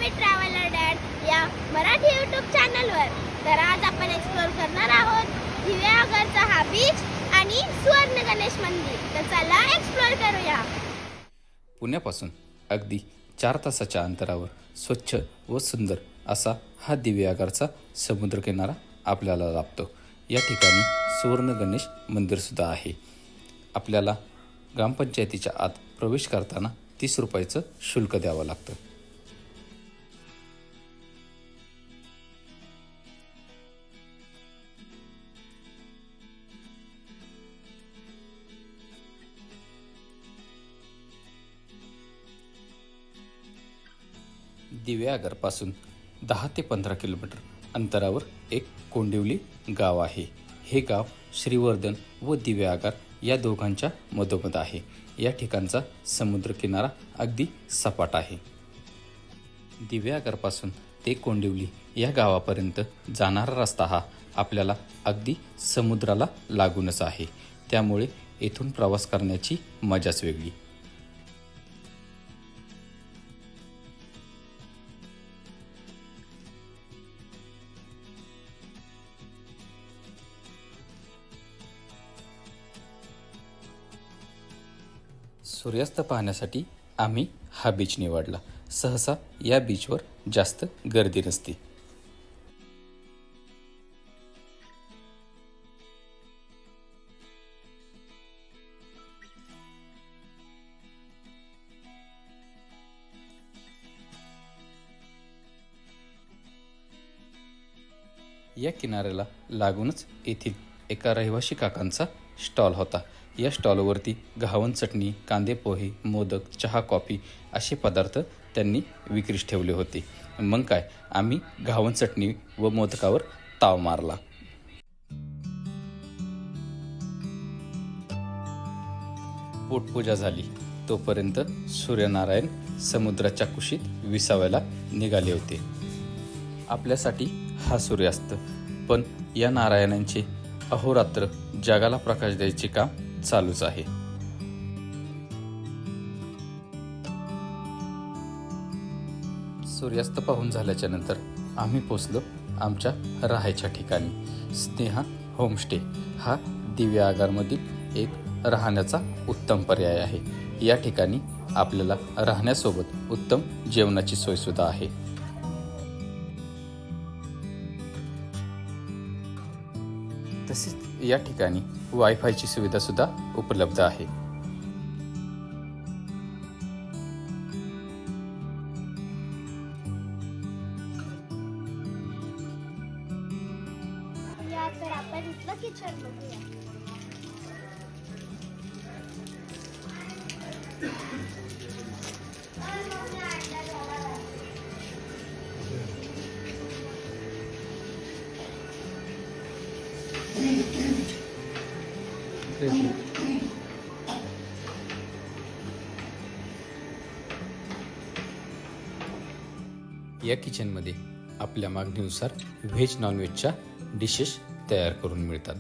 मी traveller dad या Marathi YouTube चॅनलवर. तर आज आपण एक्सप्लोर करणार आहोत दिव्यागरचा हा बीच आणि सुवर्ण गणेश मंदिर. तर चला एक्सप्लोर करूया. पुण्यापासून अगदी 4 तासाच्या अंतरावर स्वच्छ व सुंदर असा हा दिव्यागरचा समुद्रकिनारा आपल्याला लाभतो. या ठिकाणी सुवर्ण गणेश मंदिरसुद्धा आहे. आपल्याला ग्रामपंचायतीच्या आत प्रवेश करताना 30 रुपयाचं शुल्क द्यावं लागतं. दिव्यागरपासून 10 ते 15 किलोमीटर अंतरावर एक कोंडिवली गाव आहे. हे गाव श्रीवर्धन व दिव्यागर या दोघांच्या मधोमध आहे. या ठिकाणचा समुद्रकिनारा अगदी सपाट आहे. दिव्यागरपासून ते कोंडिवली या गावापर्यंत जाणारा रस्ता हा आपल्याला अगदी समुद्राला लागूनच आहे. त्यामुळे येथून प्रवास करण्याची मजाच वेगळी. सूर्यास्त पाहण्यासाठी आम्ही हा बीच निवडला. सहसा या बीचवर जास्त गर्दी नसते. या किनाऱ्याला लागूनच येथील एका रहिवासी काकांचा स्टॉल होता. या स्टॉलवरती घावन चटणी, कांदे पोहे, मोदक, चहा, कॉफी असे पदार्थ त्यांनी विक्रीस ठेवले होते. मग काय, आम्ही घावन चटणी व मोदकावर ताव मारला. पोटपूजा झाली तोपर्यंत सूर्यनारायण समुद्राच्या कुशीत विसावायला निघाले होते. आपल्यासाठी हा सूर्यास्त, पण या नारायणांचे अहोरात्र जगाला प्रकाश द्यायचे काम चालूच आहे. सूर्यास्त पाहून झाल्याच्या नंतर आम्ही पोचलो आमच्या राहायच्या ठिकाणी. स्नेहा होमस्टे हा दिव्यागरमधील एक राहण्याचा उत्तम पर्याय आहे. या ठिकाणी आपल्याला राहण्यासोबत उत्तम जेवणाची सोयसुद्धा आहे. तसेच या ठिकाणी वायफायची सुविधा सुद्धा उपलब्ध आहे. तर आपण इथलं किचन बघूया. या किचनमध्ये आपल्या मागणीनुसार व्हेज नॉनव्हेजच्या डिशेस तयार करून मिळतात.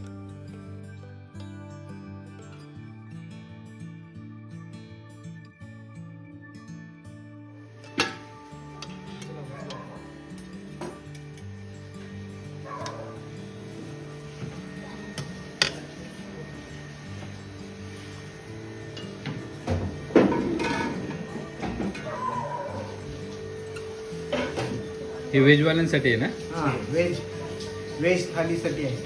हे व्हेजवाल्यांसाठी आहे ना? हां, व्हेज थालीसाठी आहे.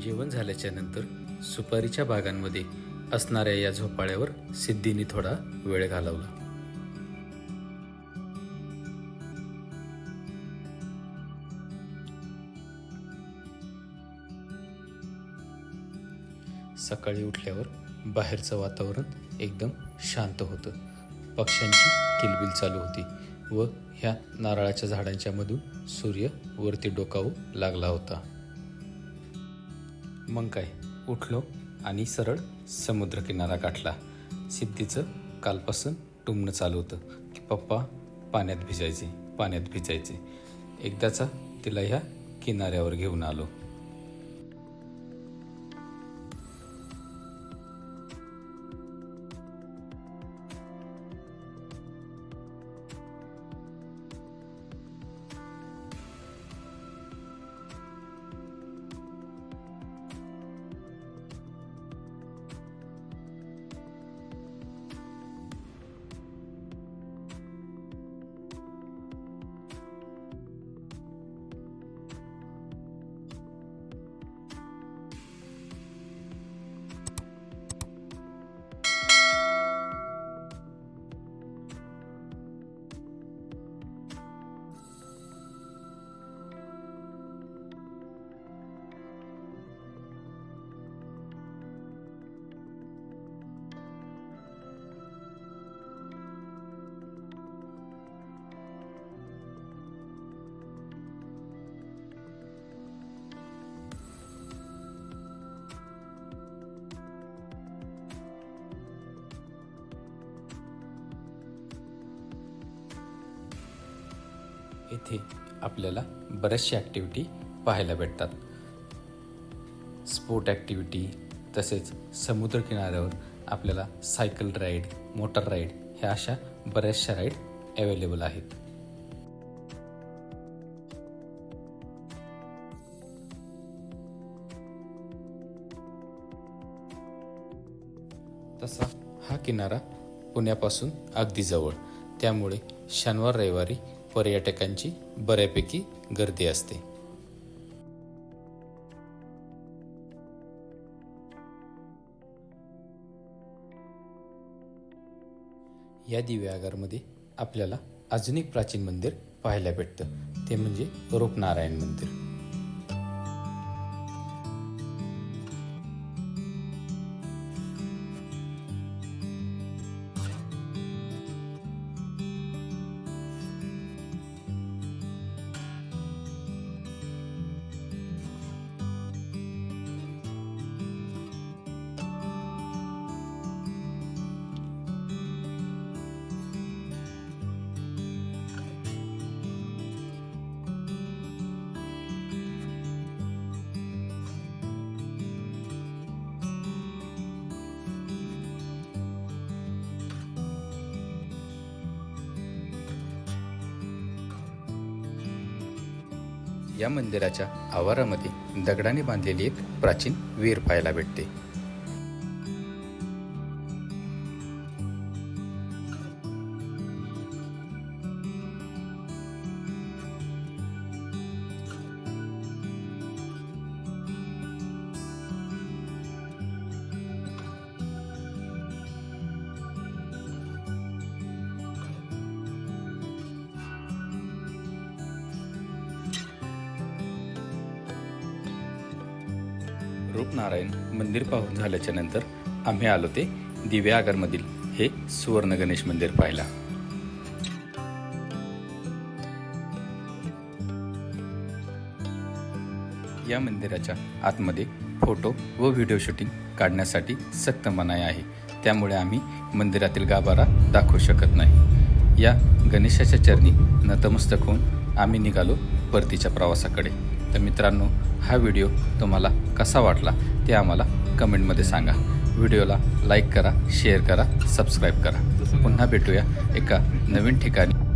जेवण झाल्याच्या नंतर सुपारीच्या बागांमध्ये असणाऱ्या या झोपाळ्यावर सिद्धीने थोडा वेळ घालवला. सकाळी उठल्यावर बाहेरचं वातावरण एकदम शांत होतं. पक्ष्यांची किलबिल चालू होती व ह्या नारळाच्या झाडांच्या मधून सूर्य वरती डोकावू लागला होता. मग काय, उठलो आणि सरळ समुद्रकिनारा गाठला. सिद्धीचं कालपासून टुमणं चालू होतं की पप्पा पाण्यात भिजायचे. एकदाचा तिला ह्या किनाऱ्यावर घेऊन आलो. इथे आपल्याला बऱ्याचशा ॲक्टिव्हिटी पाहायला भेटतात. स्पोर्ट ॲक्टिव्हिटी, तसेच समुद्रकिनाऱ्यावर आपल्याला सायकल राईड, मोटर राईड ह्या अशा बऱ्याचशा राईड अवेलेबल आहेत. तसा हा किनारा पुण्यापासून अगदी जवळ, त्यामुळे शनिवार रविवारी पर्यटकांची बऱ्यापैकी गर्दी असते. या दिव्यागारमध्ये आपल्याला अजून एक प्राचीन मंदिर पाहायला भेटतं, ते म्हणजे रूपनारायण मंदिर. या मंदिराच्या आवारामध्ये दगडाने बांधलेली एक प्राचीन विहीर पाहायला भेटते. रूपनारायण मंदिर पाहून झाल्याच्या नंतर आम्ही आलो ते दिव्यागरमधील हे सुवर्ण गणेश मंदिर पाहायला. या मंदिराच्या आतमध्ये फोटो व व्हिडिओ शूटिंग काढण्यासाठी सक्त मनाई आहे, त्यामुळे आम्ही मंदिरातील गाभारा दाखवू शकत नाही. या गणेशाच्या चरणी नतमस्तक होऊन आम्ही निघालो परतीच्या प्रवासाकडे. तर मित्रांनो, हा व्हिडिओ तुम्हाला कसा वाटला ते आम्हाला कमेंटमध्ये सांगा. व्हिडिओला लाईक करा, शेअर करा, सबस्क्राईब करा. पुन्हा भेटूया एका नवीन ठिकाणी.